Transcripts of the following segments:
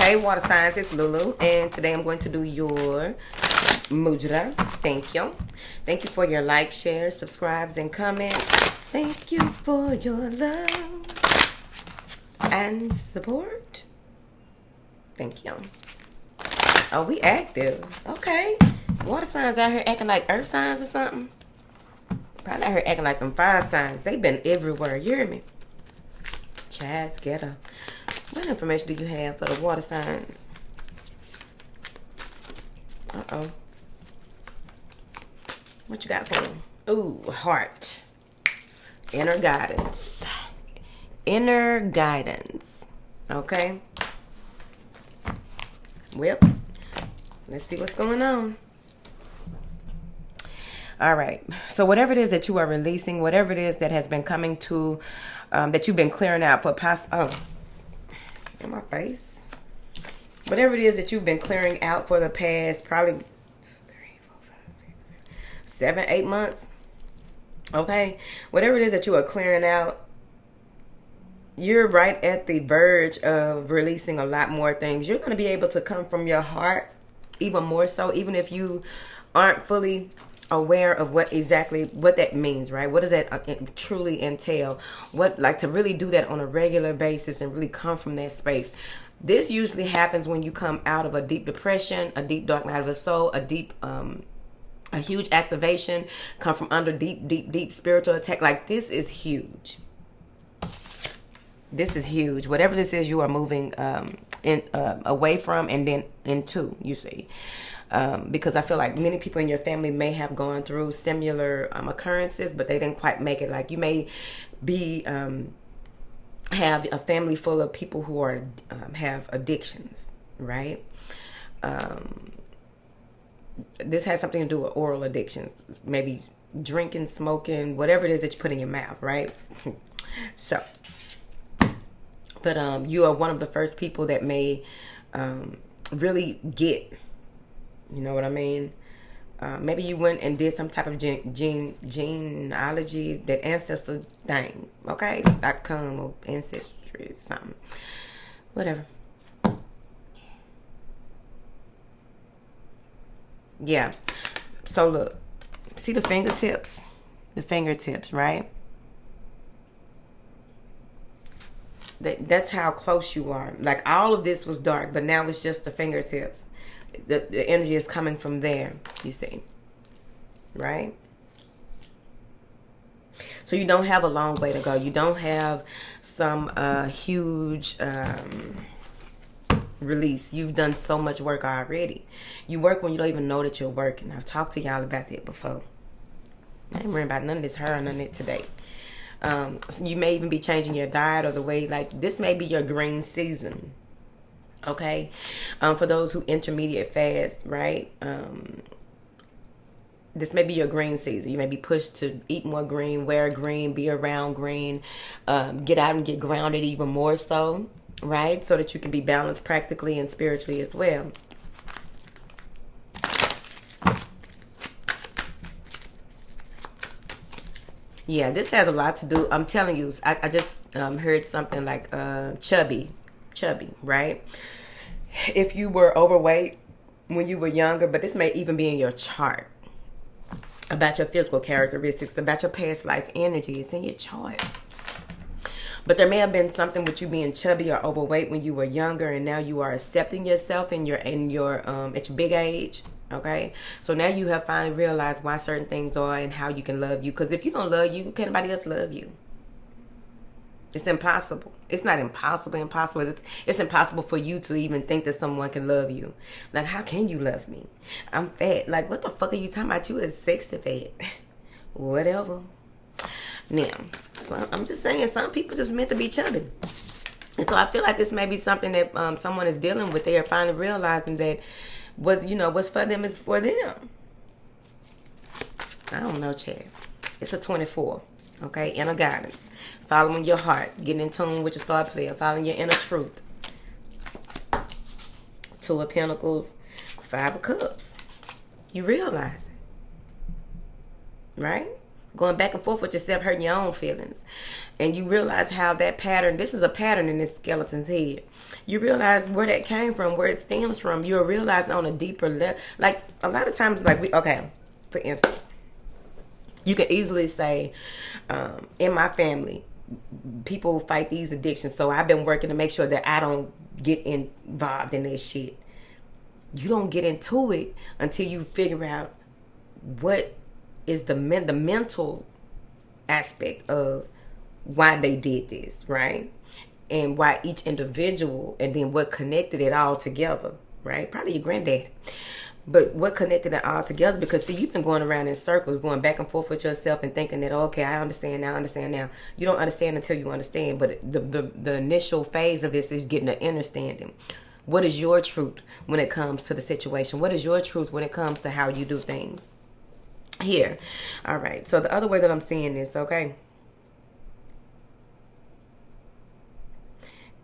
Hey, water signs, it's Lulu, and today I'm going to do your mudra. Thank you. Thank you for your likes, shares, subscribes, and comments. Thank you for your love and support. Thank you. Oh, we active. Okay. Water signs out here acting like earth signs or something. Probably out here acting like them fire signs. They've been everywhere. You hear me? Chaz, get her. What information do you have for the water signs? Uh-oh. What you got for them? Ooh, heart. Inner guidance. Inner guidance. Okay. Well, let's see what's going on. All right. So whatever it is that you are releasing, whatever it is that has been coming to, that you've been clearing out for past, in my face. Whatever it is that you've been clearing out for the past probably 3, 4, 5, 6, 7, 8 months. Okay. Whatever it is that you are clearing out, you're right at the verge of releasing a lot more things. You're going to be able to come from your heart even more so, even if you aren't fully aware of what that means, right? What does that truly entail? What, like, to really do that on a regular basis and really come from that space. This usually happens when you come out of a deep depression, a deep dark night of the soul, a huge activation, come from under deep spiritual attack. Like, this is huge. This is huge. Whatever this is, you are moving away from and then into, you see. Because I feel like many people in your family may have gone through similar occurrences, but they didn't quite make it. Like, you may be have a family full of people who are have addictions, right? This has something to do with oral addictions, maybe drinking, smoking, whatever it is that you put in your mouth, right? So, but you are one of the first people that may really get. You know what I mean? Maybe you went and did some type of genealogy, that ancestor thing, okay? .com or ancestry or something. Whatever. Yeah. So look, see the fingertips? The fingertips, right? That's how close you are. Like, all of this was dark, but now it's just the fingertips. The energy is coming from there, you see, right? So you don't have a long way to go. You don't have some huge release. You've done so much work already. You work when you don't even know that you're working. I've talked to y'all about that before. I ain't worrying about none of this hair or none of it today. So you may even be changing your diet or the way, like, this may be your green season. Okay, for those who intermediate fast, right? This may be your green season. You may be pushed to eat more green, wear green, be around green, get out and get grounded even more so, right? So that you can be balanced practically and spiritually as well. Yeah, this has a lot to do. I'm telling you, I just heard something like chubby, right? If you were overweight when you were younger, but this may even be in your chart, about your physical characteristics, about your past life energy. It's in your chart. But there may have been something with you being chubby or overweight when you were younger, and now you are accepting yourself in your at your big age. Okay, so now you have finally realized why certain things are and how you can love you. Because if you don't love you, can nobody else love you? It's impossible. It's not impossible. It's impossible for you to even think that someone can love you. Like, how can you love me? I'm fat. Like, what the fuck are you talking about? You is sexy fat. Whatever. Now, so I'm just saying, some people just meant to be chubby. And so I feel like this may be something that someone is dealing with. They are finally realizing that what's for them is for them. I don't know, Chad. It's a 24. Okay, inner guidance. Following your heart. Getting in tune with your star player. Following your inner truth. 2 of Pentacles. 5 of Cups. You realize it. Right? Going back and forth with yourself, hurting your own feelings. And you realize how that pattern, this is a pattern in this skeleton's head. You realize where that came from, where it stems from. You'll realize on a deeper level. Like, a lot of times, like, for instance, you can easily say, in my family, people fight these addictions, so I've been working to make sure that I don't get involved in this shit. You don't get into it until you figure out what is the mental aspect of why they did this, right? And why each individual, and then what connected it all together, right? Probably your granddad. But what connected it all together? Because, see, you've been going around in circles, going back and forth with yourself and thinking that, okay, I understand now. You don't understand until you understand. But the initial phase of this is getting an understanding. What is your truth when it comes to the situation? What is your truth when it comes to how you do things? Here. All right. So the other way that I'm seeing this, okay?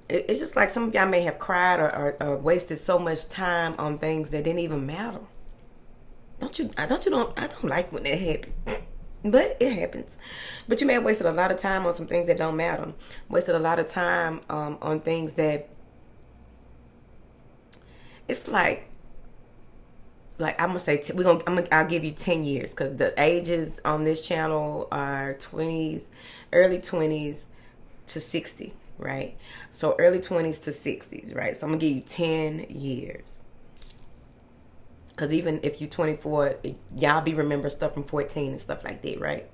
It's just like some of y'all may have cried or wasted so much time on things that didn't even matter. I don't like when that happens. But it happens. But you may have wasted a lot of time on some things that don't matter. Wasted a lot of time on things that, it's like I'm gonna say I'll give you 10 years, because the ages on this channel are 20s, early 20s to 60. Right? So early 20s to 60s, right? So I'm going to give you 10 years. Because even if you're 24, y'all be remember stuff from 14 and stuff like that, right?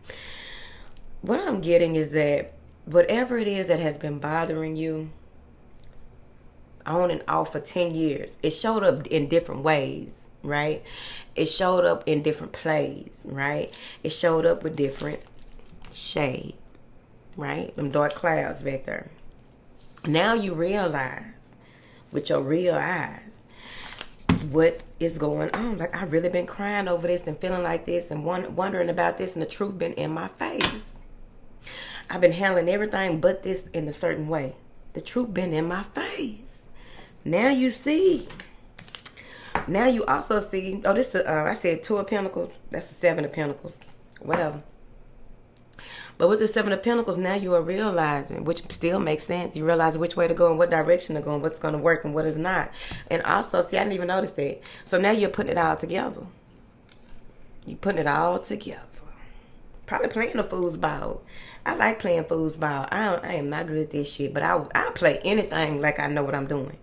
What I'm getting is that whatever it is that has been bothering you on and off for 10 years, it showed up in different ways, right? It showed up in different plays, right? It showed up with different shade, right? Them dark clouds back there. Now you realize with your real eyes what is going on. Like, I've really been crying over this and feeling like this and wondering about this, and the truth been in my face. I've been handling everything but this in a certain way. The truth been in my face. Now you see. Now you also see. Oh, this I said 2 of Pentacles. That's the 7 of Pentacles. Whatever. But with the 7 of Pentacles, now you are realizing, which still makes sense. You realize which way to go and what direction to go and what's going to work and what is not. And also, see, I didn't even notice that. So now you're putting it all together. You're putting it all together. Probably playing a foosball. I like playing foosball. I am not good at this shit, but I'll play anything like I know what I'm doing.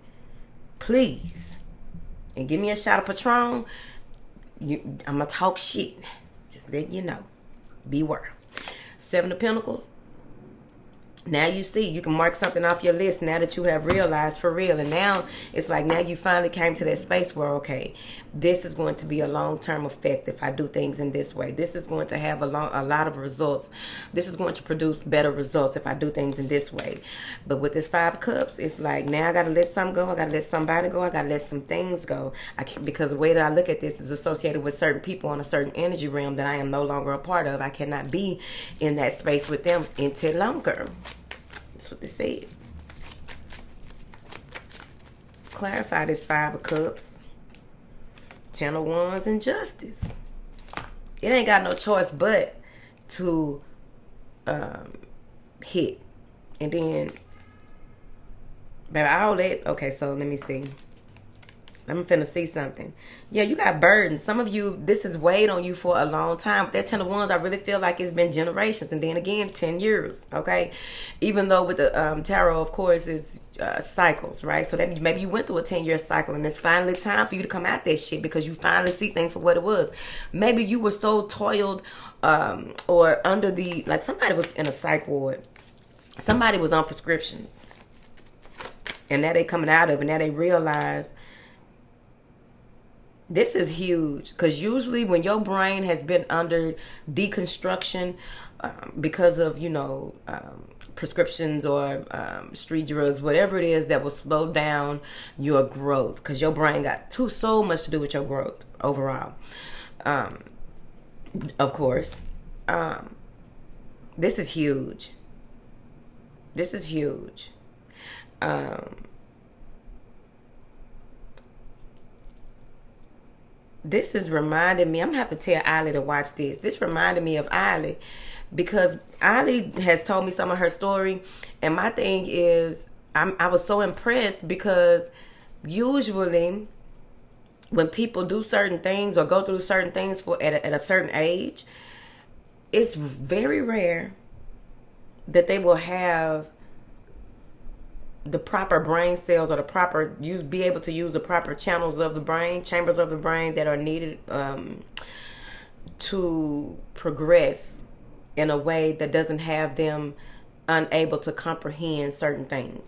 Please. And give me a shot of Patron. I'm going to talk shit. Just let you know. Beware. 7 of Pentacles. Now you see, you can mark something off your list now that you have realized for real. And now it's like, now you finally came to that space where, okay, this is going to be a long-term effect if I do things in this way. This is going to have a lot of results. This is going to produce better results if I do things in this way. But with this 5 of Cups, it's like, now I got to let something go. I got to let somebody go. I got to let some things go. Because the way that I look at this is associated with certain people on a certain energy realm that I am no longer a part of. I cannot be in that space with them until longer. That's what they said. Clarify this 5 of Cups. 10 of Wands and Justice. It ain't got no choice but to hit. And then, baby, okay, so let me see. I'm finna see something. Yeah, you got burdens. Some of you, this has weighed on you for a long time. But that 10 of Wands, I really feel like it's been generations. And then again, 10 years, okay? Even though with the tarot, of course, is cycles, right? So that maybe you went through a 10-year cycle, and it's finally time for you to come out that shit because you finally see things for what it was. Maybe you were so toiled or under the, like somebody was in a psych ward. Somebody was on prescriptions. And now they coming out of it. Now they realize this is huge, because usually when your brain has been under deconstruction because of, prescriptions or street drugs, whatever it is that will slow down your growth, because your brain got so much to do with your growth overall. Of course, this is huge. This is huge. This is reminding me, I'm going to have to tell Eiley to watch this. This reminded me of Eiley because Ali has told me some of her story, and my thing is, I was so impressed because usually when people do certain things or go through certain things at a certain age, it's very rare that they will have the proper brain cells or the proper be able to use the proper channels of the brain, chambers of the brain that are needed to progress in a way that doesn't have them unable to comprehend certain things,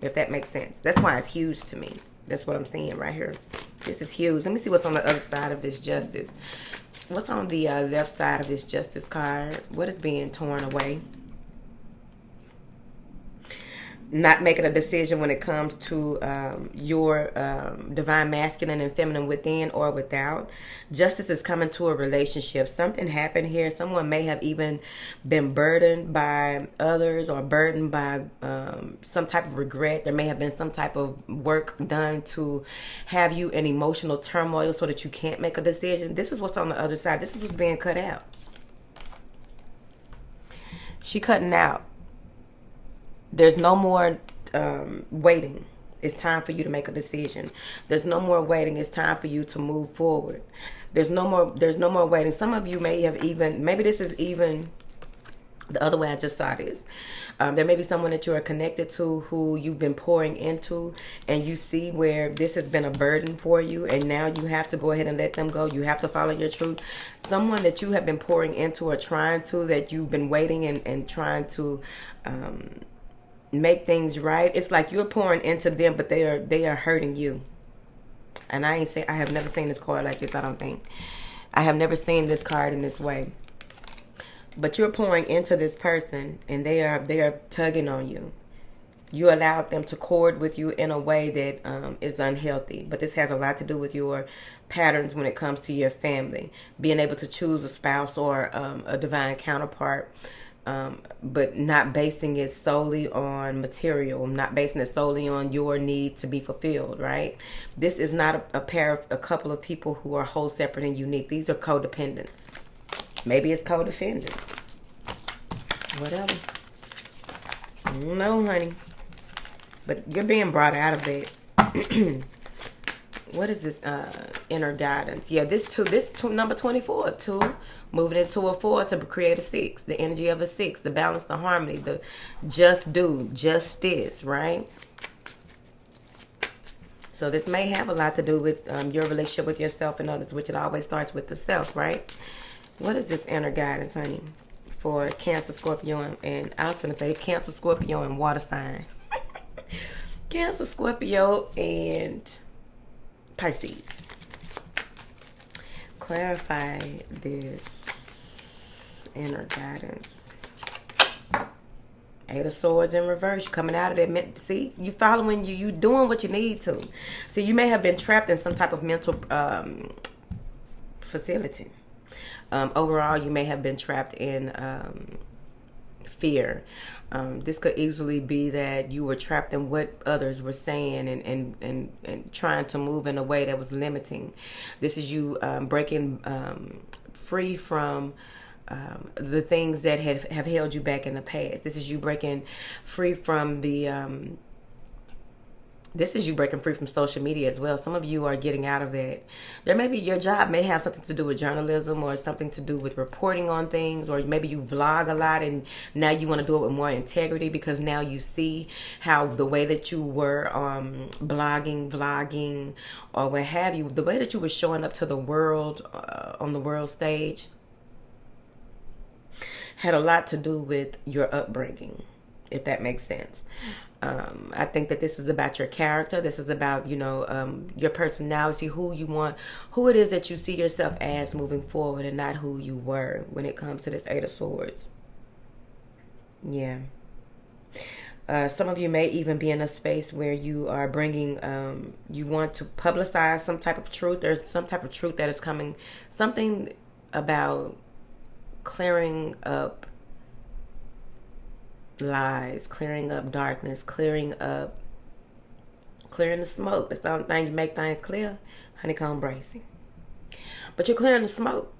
if that makes sense. That's why it's huge to me. That's what I'm seeing right here. This is huge. Let me see what's on the other side of this justice. What's on the left side of this justice card? What is being torn away? Not making a decision when it comes to your divine masculine and feminine within or without. Justice is coming to a relationship. Something happened here. Someone may have even been burdened by others or burdened by some type of regret. There may have been some type of work done to have you in emotional turmoil so that you can't make a decision. This is what's on the other side. This is what's being cut out. She cutting out. There's no more waiting. It's time for you to make a decision. There's no more waiting. It's time for you to move forward. There's no more waiting. Some of you may have even, maybe this is even the other way I just saw this. There may be someone that you are connected to who you've been pouring into, and you see where this has been a burden for you, and now you have to go ahead and let them go. You have to follow your truth. Someone that you have been pouring into or trying to, that you've been waiting and trying to make things right. It's like you're pouring into them, but they are hurting you. And I have never seen this card like this. I don't think I have never seen this card in this way. But you're pouring into this person, and they are tugging on you. You allowed them to cord with you in a way that is unhealthy. But this has a lot to do with your patterns when it comes to your family, being able to choose a spouse or a divine counterpart. But not basing it solely on material, not basing it solely on your need to be fulfilled, right? This is not a couple of people who are whole, separate, and unique. These are codependents. Maybe it's codependents. Whatever. I don't know, honey. But you're being brought out of it. What is this inner guidance? Yeah, this two, number 24, 2, moving into a 4 to create a 6. The energy of a 6, the balance, the harmony, the just do, justice, right? So this may have a lot to do with your relationship with yourself and others, which it always starts with the self, right? What is this inner guidance, honey, for Cancer, Scorpio, and I was going to say Cancer, Scorpio, and water sign. Cancer, Scorpio, and Pisces. Clarify this inner guidance. 8 of Swords in reverse. Coming out of that. See, you following you doing what you need to. See, you may have been trapped in some type of mental facility. Overall, you may have been trapped in fear. This could easily be that you were trapped in what others were saying and trying to move in a way that was limiting. This is you breaking free from the things that have held you back in the past. This is you breaking free from this is you breaking free from social media as well. Some of you are getting out of that. There may be, your job may have something to do with journalism or something to do with reporting on things, or maybe you vlog a lot and now you want to do it with more integrity because now you see how the way that you were blogging, vlogging, or what have you, the way that you were showing up to the world on the world stage had a lot to do with your upbringing, if that makes sense. I think that this is about your character. This is about, your personality, who you want, who it is that you see yourself as moving forward, and not who you were when it comes to this 8 of Swords. Yeah. Some of you may even be in a space where you are bringing, you want to publicize some type of truth. There's some type of truth that is coming. Something about clearing up lies, clearing up darkness, clearing the smoke. That's the only thing you make things clear. Honeycomb bracing. But you're clearing the smoke.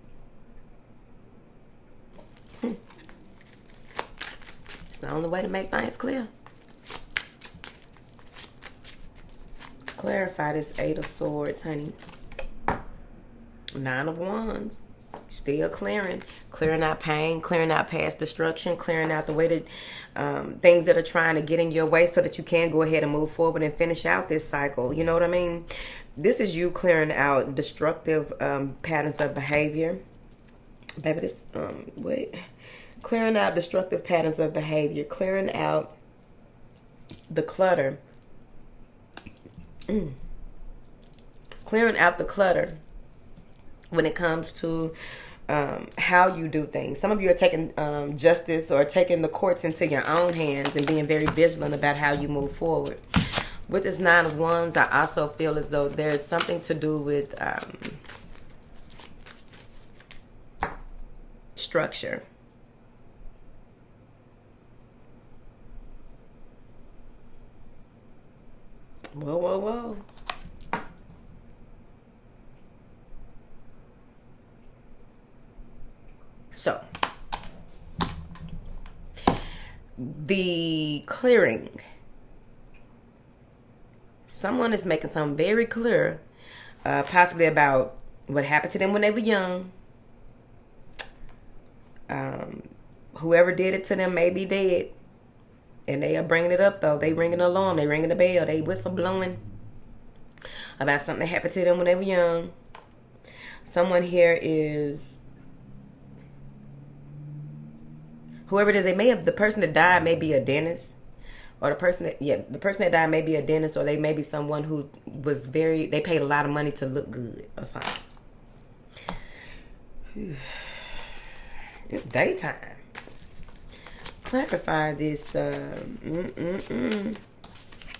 It's the only way to make things clear. Clarify this 8 of Swords, honey. 9 of Wands. Still clearing out pain, clearing out past destruction, clearing out the way that things that are trying to get in your way so that you can go ahead and move forward and finish out this cycle. You know what I mean? This is you clearing out destructive patterns of behavior. Baby, this, clearing out destructive patterns of behavior, clearing out the clutter. Clearing out the clutter when it comes to how you do things. Some of you are taking justice or taking the courts into your own hands and being very vigilant about how you move forward. With this 9 of Wands, I also feel as though there's something to do with structure. Whoa, whoa, whoa. So, the clearing. Someone is making something very clear, possibly about what happened to them when they were young. Whoever did it to them may be dead. And they are bringing it up, though. They ringing the alarm. They ringing the bell. They whistle blowing about something that happened to them when they were young. Someone here is... Whoever it is, the person that died may be a dentist. Or the person that died may be a dentist, or they may be someone who was they paid a lot of money to look good or something. It's daytime. Clarify this 9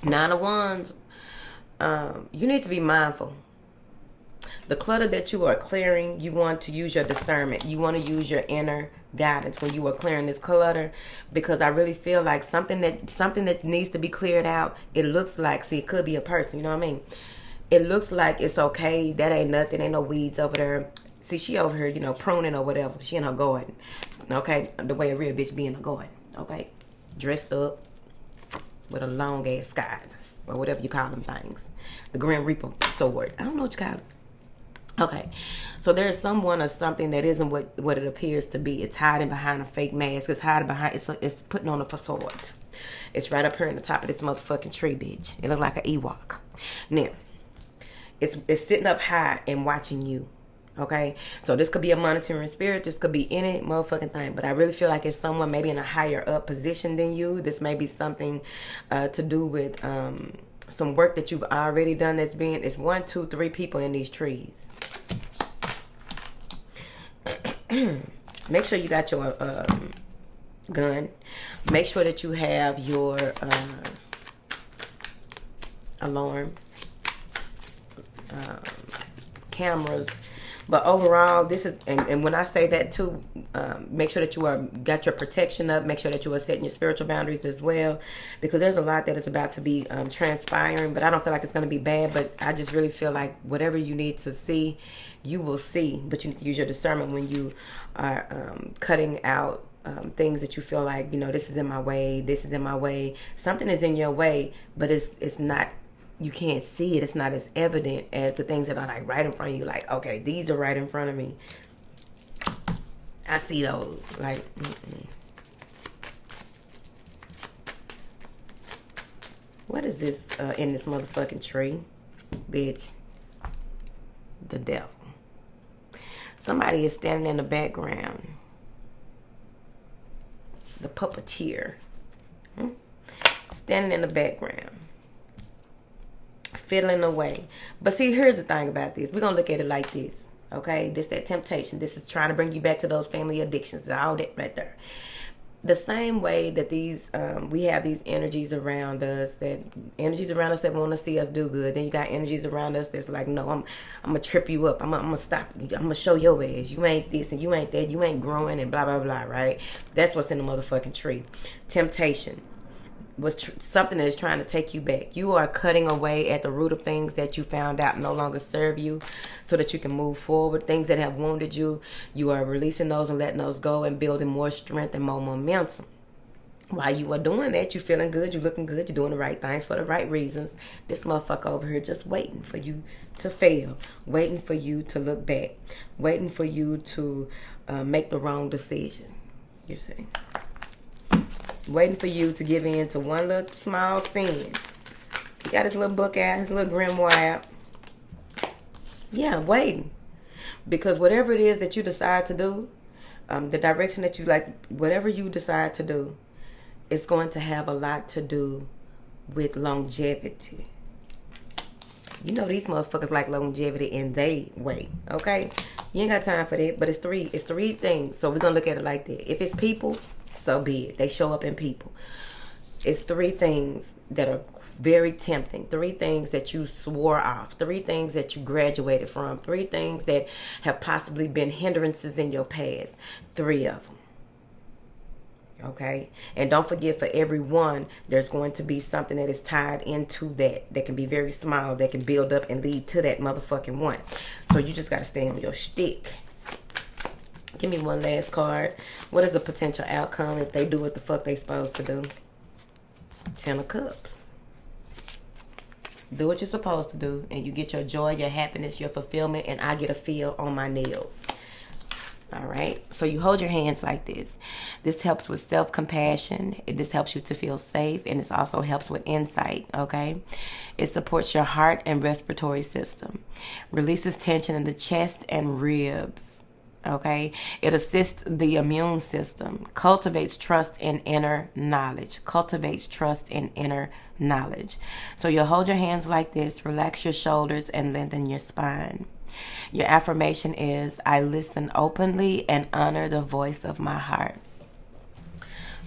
of Wands. You need to be mindful. The clutter that you are clearing, you want to use your discernment. You want to use your inner guidance when you are clearing this clutter, because I really feel like something that needs to be cleared out. It looks like, see, it could be a person, you know what I mean? It looks like it's okay. That ain't nothing. Ain't no weeds over there. See, she over here, you know, pruning or whatever. She in her garden. Okay? The way a real bitch be in her garden. Okay? Dressed up with a long ass sky or whatever you call them things. The Grim Reaper sword. I don't know what you call it. Okay, so there's someone or something that isn't what it appears to be. It's hiding behind a fake mask. It's hiding behind, it's putting on a facade. It's right up here in the top of this motherfucking tree, bitch. It looks like an Ewok. Now, it's sitting up high and watching you. Okay, so this could be a monitoring spirit. This could be any motherfucking thing. But I really feel like it's someone maybe in a higher up position than you. This may be something to do with some work that you've already done. It's 1, 2, 3 people in these trees. Make sure you got your gun. Make sure that you have your alarm, cameras. But overall, this is, and when I say that too, make sure that you got your protection up. Make sure that you are setting your spiritual boundaries as well, because there's a lot that is about to be transpiring. But I don't feel like it's going to be bad. But I just really feel like whatever you need to see, you will see. But you need to use your discernment when you are cutting out things that you feel like, you know, this is in my way. This is in my way. Something is in your way, but it's not. You can't see it. It's not as evident as the things that are like right in front of you. Like, okay, these are right in front of me. I see those. Like, what is this in this motherfucking tree? Bitch. The devil. Somebody is standing in the background. The puppeteer. Standing in the background. Fiddling away. But see, here's the thing about this. We're going to look at it like this. Okay? This that temptation. This is trying to bring you back to those family addictions. All that right there. The same way that these, we have these energies around us that want to see us do good. Then you got energies around us that's like, no, I'm going to trip you up. I'm going to stop you. I'm going to show your ass. You ain't this and you ain't that. You ain't growing and blah, blah, blah, right? That's what's in the motherfucking tree. Temptation. Was something that is trying to take you back. You are cutting away at the root of things that you found out no longer serve you, so that you can move forward. Things that have wounded you, you are releasing those and letting those go and building more strength and more momentum. While you are doing that, you feeling good, you looking good, you're doing the right things for the right reasons. This motherfucker over here just waiting for you to fail, waiting for you to look back, waiting for you to make the wrong decision. You see? Waiting for you to give in to one little small sin. He got his little book out, his little grimoire out. Yeah, waiting. Because whatever it is that you decide to do, the direction that you like, whatever you decide to do, it's going to have a lot to do with longevity. You know these motherfuckers like longevity and they wait, okay? You ain't got time for that, but it's three things. So we're going to look at it like that. If it's people, so be it. They show up in people. It's three things that are very tempting. Three things that you swore off. Three things that you graduated from. Three things that have possibly been hindrances in your past. Three of them. Okay? And don't forget, for every one, there's going to be something that is tied into that can be very small, that can build up and lead to that motherfucking one. So you just got to stay on your shtick. Give me one last card. What is the potential outcome if they do what the fuck they supposed to do? 10 of Cups. Do what you're supposed to do, and you get your joy, your happiness, your fulfillment, and I get a feel on my nails. All right? So you hold your hands like this. This helps with self-compassion. This helps you to feel safe, and this also helps with insight, okay? It supports your heart and respiratory system. Releases tension in the chest and ribs. Okay, it assists the immune system, cultivates trust and inner knowledge, So you'll hold your hands like this, relax your shoulders and lengthen your spine. Your affirmation is, I listen openly and honor the voice of my heart.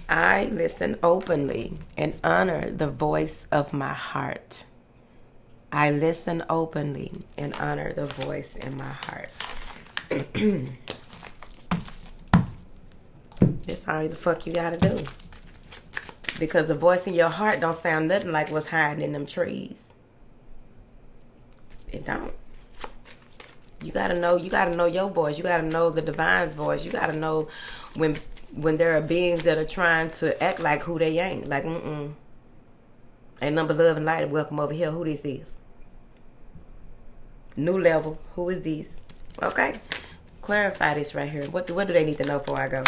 I listen openly and honor the voice of my heart. I listen openly and honor the voice in my heart. That's all the fuck you gotta do. Because the voice in your heart don't sound nothing like what's hiding in them trees. It don't. You gotta know your voice. You gotta know the divine's voice. You gotta know when there are beings that are trying to act like who they ain't. Like, ain't nothing but love and light. Welcome over here. Who this is? New level. Who is this? Okay. Clarify this right here. What do they need to know before I go?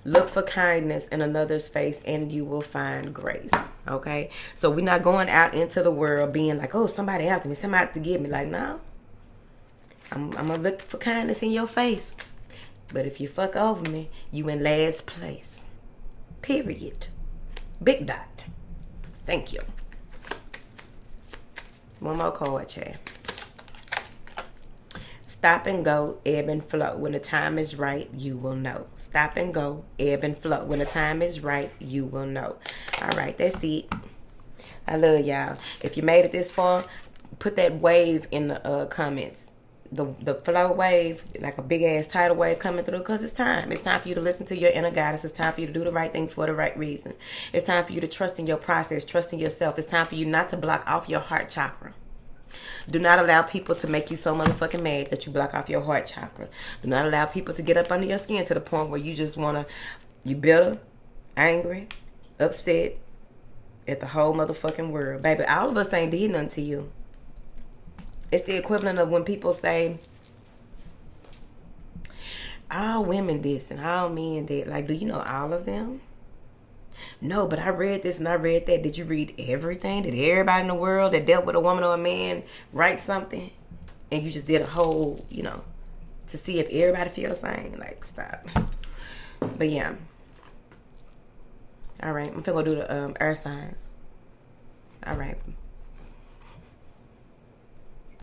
Look for kindness in another's face and you will find grace. Okay? So we're not going out into the world being like, oh, somebody after me. Somebody to get me. Like, no. I'm going to look for kindness in your face. But if you fuck over me, you in last place. Period. Big dot. Thank you. One more card, Chad. Stop and go, ebb and flow. When the time is right, you will know. Stop and go, ebb and flow. When the time is right, you will know. All right, that's it. I love y'all. If you made it this far, put that wave in the comments. The flow wave, like a big ass tidal wave coming through, because it's time. It's time for you to listen to your inner guidance. It's time for you to do the right things for the right reason. It's time for you to trust in your process, trust in yourself. It's time for you not to block off your heart chakra. Do not allow people to make you so motherfucking mad that you block off your heart chakra. Do not allow people to get up under your skin to the point where you just you bitter, angry, upset at the whole motherfucking world. Baby, all of us ain't did nothing to you. It's the equivalent of when people say, all women this and all men that. Like, do you know all of them? No, but I read this and I read that. Did you read everything? Did everybody in the world that dealt with a woman or a man write something? And you just did a whole, to see if everybody feel the same? Like, stop. But yeah. All right. I'm finna go do the earth signs. All right.